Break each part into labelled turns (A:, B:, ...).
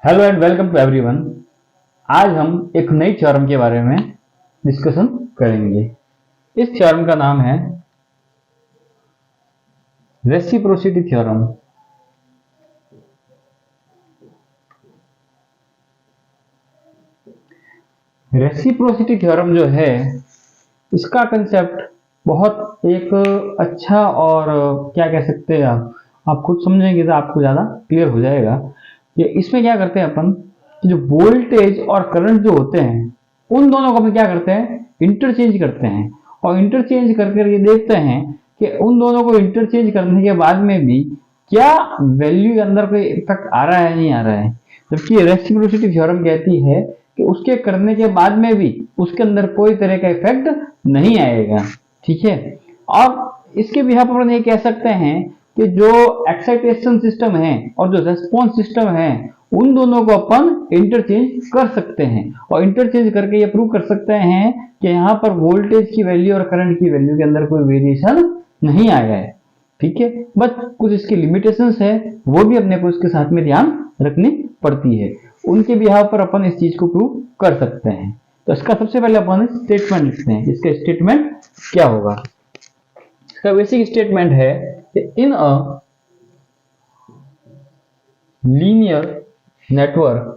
A: Hello and welcome to everyone. आज हम एक नई थ्योरम के बारे में डिस्कशन करेंगे। इस थ्योरम का नाम है रेसिप्रोसिटी थ्योरम। रेसिप्रोसिटी थ्योरम जो है, इसका कंसेप्ट बहुत एक अच्छा और क्या कह सकते हैं आप खुद समझेंगे तो आपको ज़्यादा क्लियर हो जाएगा कि इसमें क्या करते हैं अपन कि जो वोल्टेज और करंट जो होते हैं उन दोनों को अपन क्या करते हैं, इंटरचेंज करते हैं। और इंटरचेंज करके ये देखते हैं कि उन दोनों को इंटरचेंज करने के बाद में भी क्या वैल्यू के अंदर कोई इफेक्ट आ रहा है नहीं आ रहा है। जबकि रेसिप्रोसिटी थ्योरम कहती है कि उसके करने के बाद में भी उसके अंदर कोई तरह का इफेक्ट नहीं आएगा। ठीक है। और इसके भी अपन ये कह सकते हैं कि जो एक्साइटेशन सिस्टम है और जो रेस्पॉन्स सिस्टम है उन दोनों को अपन इंटरचेंज कर सकते हैं और इंटरचेंज करके ये प्रूव कर सकते हैं कि यहाँ पर वोल्टेज की वैल्यू और करंट की वैल्यू के अंदर कोई वेरिएशन नहीं आया है। ठीक है। बस कुछ इसकी लिमिटेशंस है, वो भी अपने को इसके साथ में ध्यान रखनी पड़ती है। उनके बिहाव पर अपन इस चीज को प्रूव कर सकते हैं। तो इसका सबसे पहले अपन स्टेटमेंट लिखते हैं। इसका स्टेटमेंट क्या होगा? इसका बेसिक स्टेटमेंट है कि in a linear network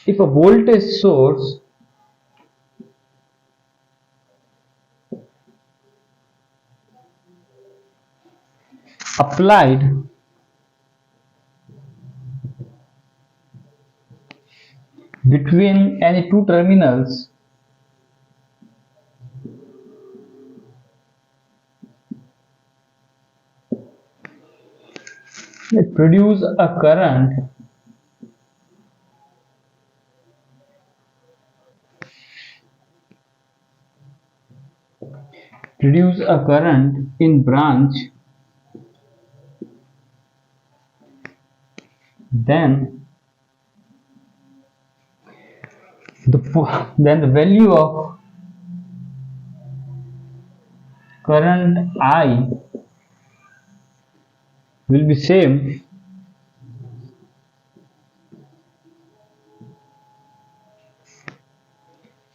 A: if a voltage source applied between any two terminals it produce a current in branch, then the value of current I will be same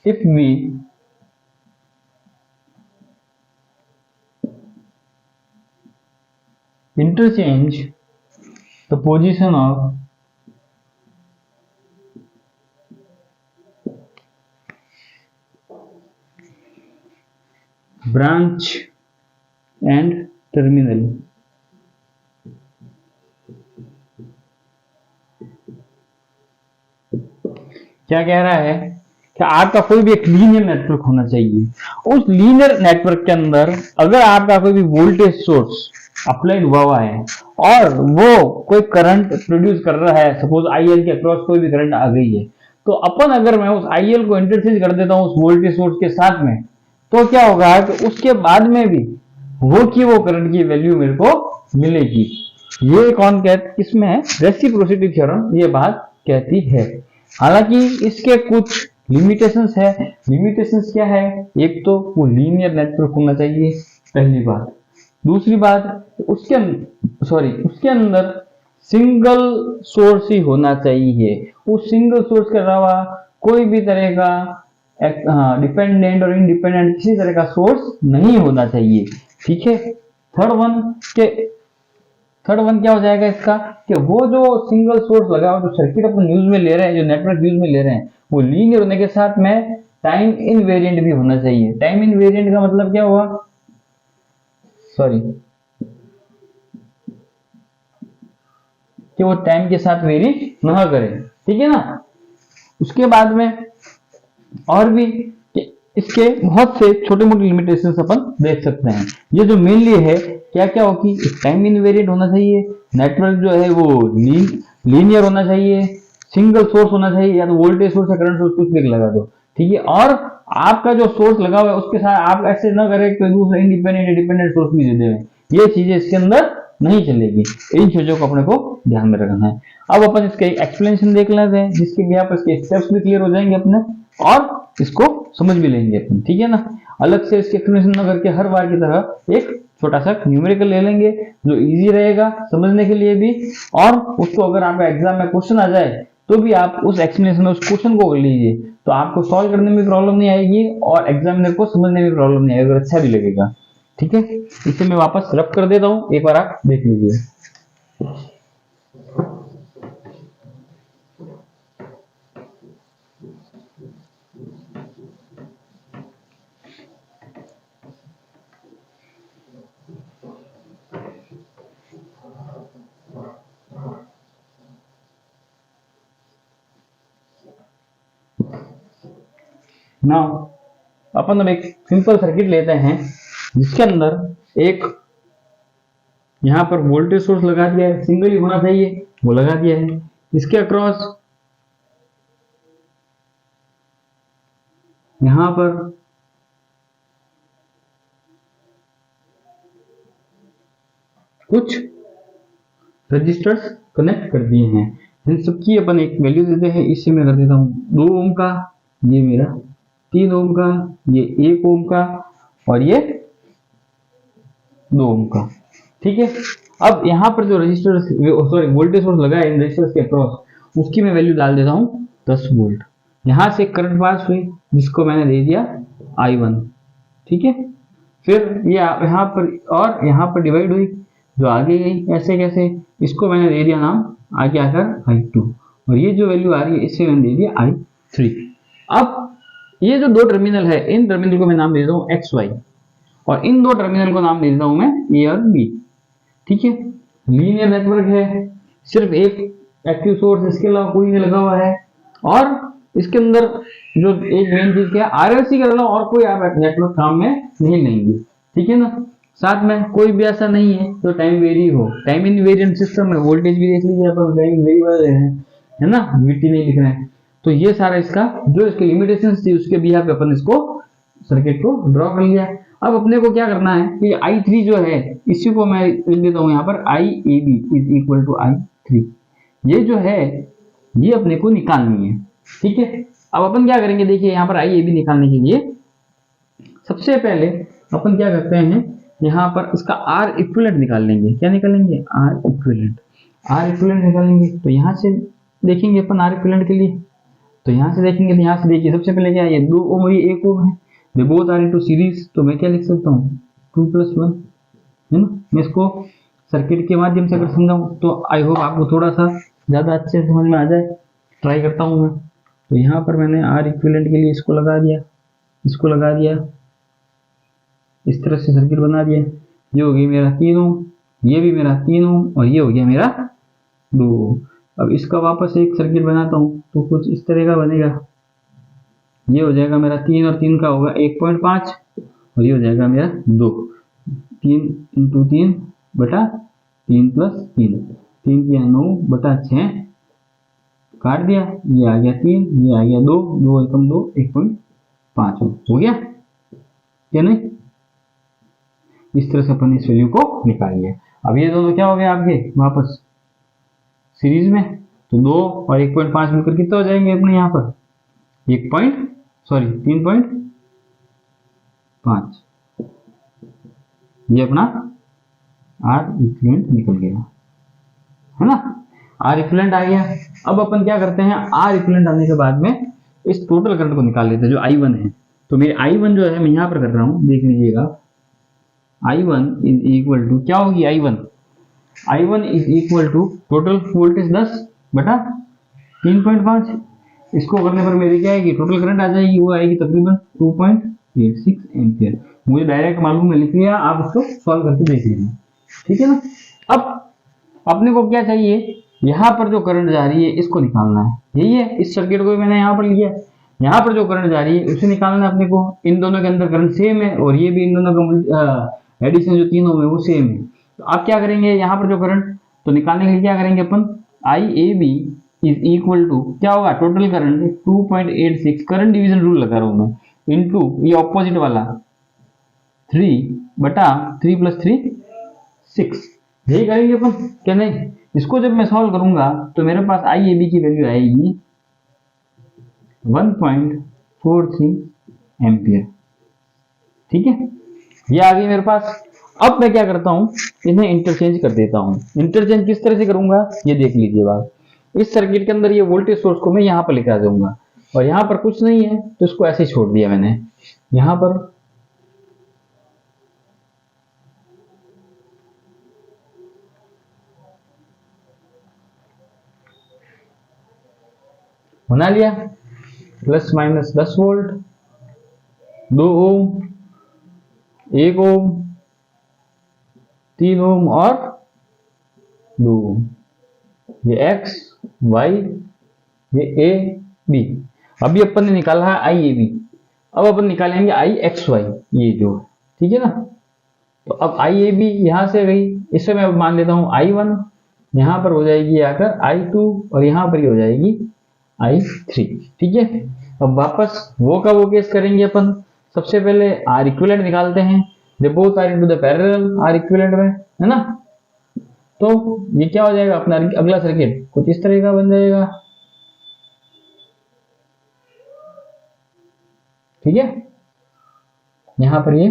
A: if we interchange the position of branch and terminal। क्या कह रहा है कि आपका कोई भी एक linear network होना चाहिए। उस लीनियर नेटवर्क के अंदर अगर आपका कोई भी वोल्टेज सोर्स अप्लाइड हुआ है और वो कोई करंट प्रोड्यूस कर रहा है, सपोज आईएल के अक्रॉस कोई भी करंट आ गई है, तो अपन अगर मैं उस आईएल को इंटरचेंज कर देता हूं उस वोल्टेज सोर्स के साथ में, तो क्या होगा कि उसके बाद में भी वो करंट की वैल्यू मेरे को मिलेगी। ये कौन कहता, किसमें है? रेसिप्रोसिटी थ्योरम ये बात कहती है। हालांकि इसके कुछ लिमिटेशंस है। लिमिटेशंस क्या है? एक तो वो लीनियर नेटवर्क होना चाहिए, पहली बात। दूसरी बात उसके अंदर सिंगल सोर्स ही होना चाहिए। उस सिंगल सोर्स के अलावा कोई भी तरह का डिपेंडेंट और इंडिपेंडेंट किसी तरह का सोर्स नहीं होना चाहिए। ठीक है। थर्ड वन क्या हो जाएगा इसका कि वो जो सिंगल सोर्स लगा हुआ, जो सर्किट अपन यूज में ले रहे हैं, जो नेटवर्क यूज में ले रहे हैं, वो लीनियर होने के साथ में टाइम इनवेरिएंट भी होना चाहिए। टाइम इनवेरिएंट का मतलब क्या हुआ? कि वो टाइम के साथ वेरी ना करे। ठीक है ना। उसके बाद में और भी इसके बहुत से छोटे मोटे लिमिटेशंस अपन देख सकते हैं। ये जो मेनली है क्या क्या होगी, टाइम इनवेरिएंट होना चाहिए, नेटवर्क जो है वो लीनियर होना चाहिए, सिंगल सोर्स होना चाहिए, या तो वोल्टेज सोर्स या करंट सोर्स कुछ भी लगा दो। ठीक है। और आपका जो सोर्स लगा हुआ है उसके साथ आप ऐसे ना करें कि दूसरा इंडिपेंडेंट डिपेंडेंट सोर्स भी दे दें। ये चीजें इसके अंदर नहीं चलेगी। इन चीजों को अपने को ध्यान में रखना है। अब अपन इसके एक्सप्लेनेशन देख लेते हैं, जिसके भी आप इसके स्टेप्स भी क्लियर हो जाएंगे अपने, और इसको समझ भी लेंगे अपन, ठीक है ना। अलग से इसके एक्सप्लेनेशन ना करके हर बार की तरह एक छोटा सा न्यूमेरिकल ले लेंगे जो इजी रहेगा समझने के लिए भी, और उसको अगर आपका एग्जाम में क्वेश्चन आ जाए तो भी आप उस एक्सप्लेनेशन में उस क्वेश्चन को कर लीजिए, तो आपको सॉल्व करने में प्रॉब्लम नहीं आएगी और एग्जामिनर को समझने में प्रॉब्लम नहीं आएगी, अच्छा भी लगेगा, ठीक है। इसे मैं वापस रब कर देता हूं, एक बार आप देख लीजिए। नाउ अपन अब एक सिंपल सर्किट लेते हैं जिसके अंदर एक यहां पर वोल्टेज सोर्स लगा दिया है, सिंगल ही होना चाहिए, वो लगा दिया है। इसके अक्रॉस यहां पर कुछ रजिस्टर्स कनेक्ट कर दिए हैं, इन सबकी अपन एक वैल्यू देते हैं। इससे मैं कर देता हूं 2 ओम का, ये मेरा 3 ओम का, ये 1 ओम का और ये 2 ओम का, ठीक है। अब यहां पर जो वोल्टेज सोर्स लगा है इन रजिस्टर्स के अक्रॉस, उसकी मैं वैल्यू डाल देता हूं 10 वोल्ट। यहां से करंट पास हुई जिसको मैंने दे दिया I1, ठीक है। फिर ये यहां पर और यहां पर डिवाइड हुई जो आगे गई, ऐसे कैसे, इसको मैंने दे दिया नाम आगे आकर I2, और ये जो वैल्यू आ रही है इससे मैंने दे दिया I3। अब ये जो दो टर्मिनल है इन टर्मिनल को मैं नाम दे देता हूं XY, और इन दो टर्मिनल को नाम दे देता हूं मैं A और B, ठीक है। लीनियर नेटवर्क है, सिर्फ एक एक्टिव सोर्स, इसके अलावा कोई नहीं लगा हुआ है, और इसके अंदर जो एक मेन चीज क्या है, RLC के अलावा और कोई आप नेटवर्क काम में नहीं लेंगे, ठीक है ना। साथ में कोई भी ऐसा नहीं है जो टाइम वेरी हो, टाइम इनवेरिएंट सिस्टम है, वोल्टेज भी देख लीजिए अपन टाइम वेरी है ना, VT नहीं लिख रहे हैं। तो ये सारा इसका जो इसकी लिमिटेशंस थी उसके बिहाफ पे अपन इसको सर्किट को ड्रॉ कर लिया। अब अपने को क्या करना है कि I3 जो है इसी को मैं लिख देता हूं यहाँ पर IAB is equal to I3, ये जो है ये अपने को निकालनी है, ठीक है। अब अपन क्या करेंगे, देखिए यहाँ पर IAB निकालने के लिए सबसे पहले अपन क्या करते हैं, यहाँ पर इसका R इक्विवेलेंट निकाल लेंगे। क्या निकालेंगे? R equivalent. R इक्विवेलेंट निकालेंगे तो यहाँ से देखेंगे अपन R इक्विवेलेंट के लिए, तो यहाँ से देखेंगे तो यहाँ से देखिए सबसे पहले क्या है, ये 2 ओम और ये 1 ओम है, way both are into series, तो मैं क्या लिख सकता हूँ 2+1, है ना। मैं इसको सर्किट के माध्यम से अगर समझाऊँ तो आई होप आपको थोड़ा सा ज़्यादा अच्छे से समझ में आ जाए, ट्राई करता हूँ मैं। तो यहाँ पर मैंने R इक्विवेलेंट के लिए इसको लगा दिया, इसको लगा दिया, इस तरह से सर्किट बना दिया। ये हो गया मेरा 3 ओम, ये भी मेरा 3 ओम और ये हो गया मेरा 2 ओम। अब इसका वापस एक सर्किट बनाता हूँ तो कुछ इस तरह का बनेगा, ये हो जाएगा मेरा 3 और 3 का होगा 1.5 और ये हो जाएगा मेरा 2, 3 × 3 बटा 3 + 3, 3 किया 9 बटा 6, काट दिया, ये आ गया 3, ये आ गया 2, 2 एकम 2, 1.5 हो गया क्या नहीं। इस तरह से अपन इस वैल्यू को निकाल लिया। अब ये दोनों क्या हो गए आपके वापस सीरीज में, तो 2 और 1.5 मिलकर कितना हो जाएंगे अपने यहाँ पर 3.5, ये अपना R इक्विवेलेंट निकल गया, है ना। R इक्विवेलेंट आ गया। अब अपन क्या करते हैं, R इक्विवेलेंट आने के बाद में इस टोटल करंट को निकाल लेते हैं जो I1 है। तो मेरे I1 जो है मैं यहाँ पर कर रहा हूँ, देख लीजिएगा, I1 इज इक्वल टू क्या होगी, I1 is equal to total voltage 10 बटा 3.5, इसको करने पर मेरी क्या आएगी, टोटल करंट आ जाएगी, वो आएगी तकरीबन 2.86 एम्पियर। मुझे डायरेक्ट मालूम है, लिख लिया, आप उसको सॉल्व करके देख लीजिए, ठीक है ना। अब अपने को क्या चाहिए, यहाँ पर जो करंट जा रही है इसको निकालना है, यही है। इस सर्किट को मैंने यहाँ पर लिया, यहाँ पर जो करंट जा रही है उसे निकालना है अपने को। इन दोनों के अंदर करंट सेम है और ये भी इन दोनों का एडिशन जो 3 ओम है वो सेम है। तो आप क्या करेंगे, यहाँ पर जो करंट तो निकालने के लिए क्या करेंगे अपन, IAB इज इक्वल टू क्या होगा, total current 2.86, current division rule लगा रहा हूं मैं, इनटू ये ऑपोजिट वाला 3 बटा 3 + 3 6, यही करेंगे अपन क्या नहीं। इसको जब मैं सॉल्व करूंगा तो मेरे पास IAB की वैल्यू आएगी 43 एम्पियर। ठीक है, ये आ गई मेरे पास। अब मैं क्या करता हूं, इन्हें इंटरचेंज कर देता हूं। इंटरचेंज किस तरह से करूंगा ये देख लीजिए आप। इस सर्किट के अंदर ये वोल्टेज सोर्स को मैं यहां पर लिखा दूंगा, और यहां पर कुछ नहीं है तो इसको ऐसे ही छोड़ दिया मैंने। यहां पर बना लिया, प्लस माइनस 10 वोल्ट, 2 ओम, 1 ओम, 3 ओम और 2 ओम। ये एक्स वाई, ये ए बी। अभी अपन ने निकाला है आई ए बी, अब अपन निकालेंगे आई एक्स वाई, ये जो है। ठीक है ना, तो अब आई ए बी यहां से गई, इससे मैं अब मान लेता हूं आई वन, यहां पर हो जाएगी आकर आई टू, और यहां पर ही हो जाएगी आई थ्री। ठीक है, अब वापस वो का वो केस करेंगे अपन। सबसे पहले आर इक्विवेलेंट निकालते हैं, they both are into the parallel, R equivalent में, है ना। तो ये क्या हो जाएगा अपना अगला सर्किट, कुछ इस तरह का बन जाएगा। ठीक है, यहां पर ये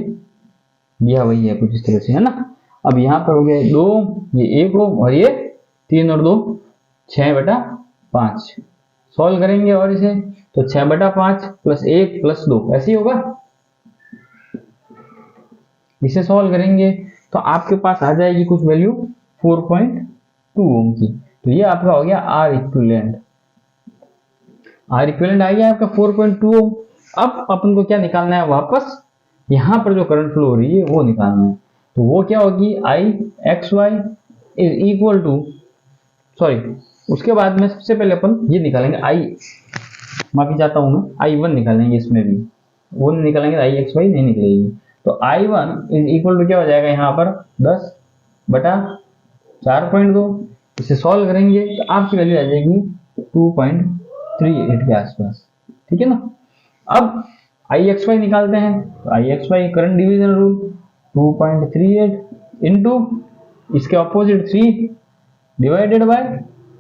A: दिया वही है कुछ इस तरह से, है ना। अब यहां पर हो गया 2, ये 1 ओम, और ये 3 और 2 6/5। सॉल्व करेंगे और इसे, तो 6/5 प्लस 1 प्लस 2 ऐसे ही होगा। इसे सॉल्व करेंगे तो आपके पास आ जाएगी कुछ वैल्यू 4.2 ओम की। तो ये आपका हो गया आर इक्विवेलेंट। आर इक्विवेलेंट आ गया आपका 4.2 ओम। अब अपन को क्या निकालना है, वापस यहां पर जो करंट फ्लो हो रही है वो निकालना है। तो वो क्या होगी, I X Y is equal to, sorry उसके बाद में सबसे पहले अपन ये निकालेंगे आई, माफी चाहता हूं मैं, आई वन निकालेंगे। इसमें भी वो नहीं निकालेंगे, आई एक्स वाई नहीं निकलेगी। तो I one is equal to क्या हो जाएगा यहाँ पर 10/4.2। इसे सॉल्व करेंगे तो आपकी वैल्यू आ जाएगी 2.38 के आसपास। ठीक है ना। अब आई एक्स वाई निकालते हैं, तो I X Y current division rule, 2.38 into इसके ऑपोजिट 3 डिवाइडेड बाय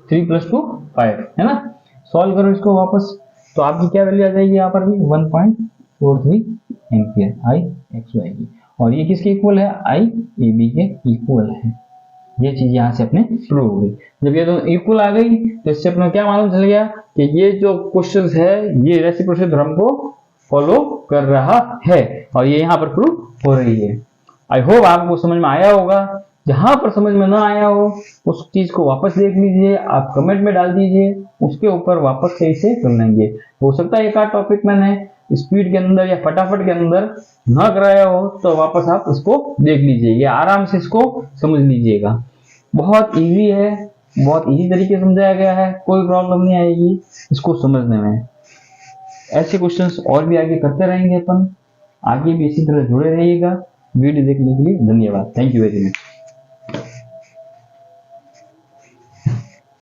A: 3 + 2 5, है ना। सॉल्व करो इसको वापस, तो आपकी क्या वैल्यू आ जाएगी यहाँ पर भी 1.43 एम्पियर आई एक्स वाई की। और ये किसके इक्वल है, आई ए बी के इक्वल है। ये चीज यहाँ से अपने प्रूव हो गई। जब ये दोनों इक्वल आ गई तो इससे अपना क्या मालूम चल गया कि ये जो क्वेश्चन है ये रेसिप्रोसिटी थ्योरम को फॉलो कर रहा है, और ये यहाँ पर प्रूव हो रही है। आई होप आपको समझ में आया होगा। जहां पर समझ में ना आया हो उस चीज को वापस देख लीजिए, आप कमेंट में डाल दीजिए, उसके ऊपर वापस सही से कर लेंगे। हो सकता है एक आध टॉपिक मैंने स्पीड के अंदर या फटाफट के अंदर ना कराया हो, तो वापस आप इसको देख लीजिएगा, आराम से इसको समझ लीजिएगा। बहुत इजी है, बहुत इजी तरीके से समझाया गया है, कोई प्रॉब्लम नहीं आएगी इसको समझने में। ऐसे क्वेश्चंस और भी आगे करते रहेंगे अपन, आगे भी इसी तरह जुड़े रहिएगा। वीडियो देखने के लिए धन्यवाद। Thank you very much.